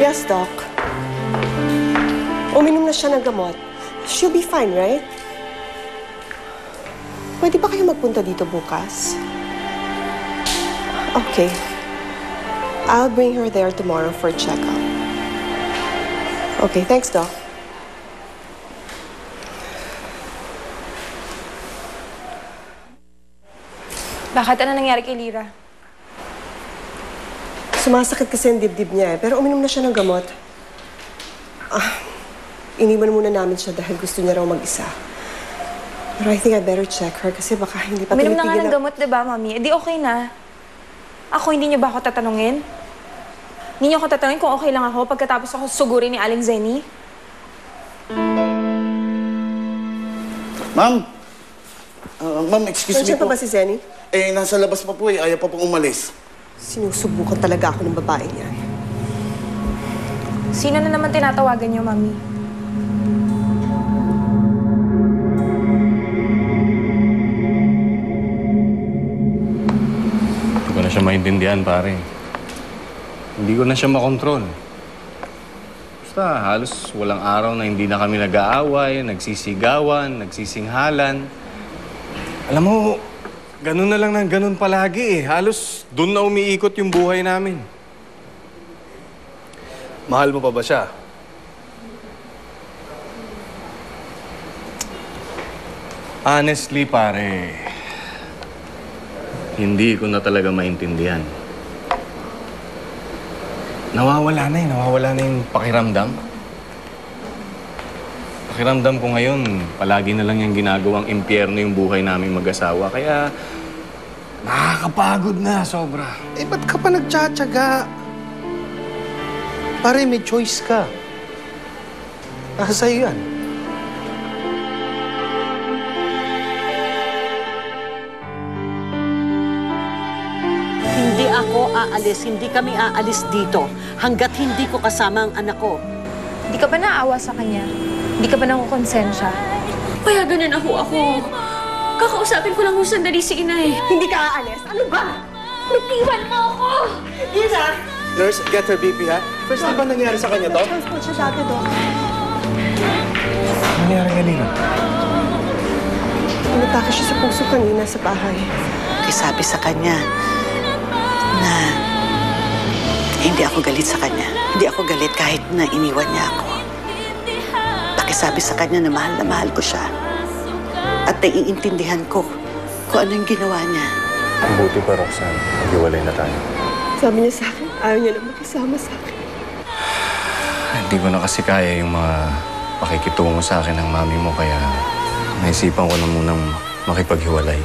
Yes, Doc. Uminom na siya ng gamot. She'll be fine, right? Pwede ba kayo magpunta dito bukas? Okay. I'll bring her there tomorrow for a checkup. Okay, thanks, Doc. Bakit? Ano nangyari kay Lyra? Sumasakit kasi ang dibdib niya pero uminom na siya ng gamot. Iniwan muna namin siya dahil gusto niya raw mag-isa. Pero I think I better check her kasi baka hindi pa Uminom na nga ng gamot, diba, Mami? Eh, di okay na. Ako, hindi niyo ba ako tatanungin? Hindi niyo ako tatanungin kung okay lang ako pagkatapos ako sugurin ni Aling Zenny? Ma'am! Ma'am, excuse me Nandiyan po. pa ba si Zenny? Eh, nasa labas pa po eh. Ayaw pa pong umalis. Sinusubukan talaga ako ng babae niyan. Sino na naman tinatawagan niyo, Mami? Hindi ko na siya maintindihan, pare. Hindi ko na siya makontrol. Basta halos walang araw na hindi na kami nag-aaway, nagsisigawan, nagsisinghalan. Alam mo, ganun na lang ng ganun palagi eh. Halos doon na umiikot yung buhay namin. Mahal mo pa ba siya? Honestly, pare, hindi ko na talaga maintindihan. Nawawala na yung pakiramdam. Pakiramdam ko ngayon, palagi na lang yung ginagawang impyerno yung buhay namin mag-asawa. Kaya, nakakapagod na, sobra. Eh, ba't ka pa nagtsatsaga? Pare, may choice ka. Nasa sa'yo yan. Hindi ako aalis, hindi kami aalis dito hanggat hindi ko kasama ang anak ko. Hindi ka ba naawa sa kanya? Hindi ka ba nakukonsensya? Kaya ganun ako. Kakausapin ko lang kung sandali si inay. Hindi ka aalis? Ano ba? Natiwan mo ako! Ina! Nurse, get her BP, ha? First time ba nangyari sa kanya to? Transport siya dati, Doc. Ano nangyari kanina? Inatake siya sa puso kanina sa bahay. Sabi sa kanya na hindi ako galit sa kanya. Hindi ako galit kahit na iniwan niya ako. Pakisabi sa kanya na mahal ko siya. At naiintindihan ko kung ano yung ginawa niya. Mabuti pa, Roxanne. Maghiwalay na tayo. Sabi niya sa akin, ayaw niya na makisama sa akin. Hindi ko na kasi kaya yung mga pakikitungo sa akin ng mami mo, kaya naisipan ko na munang makipaghiwalay.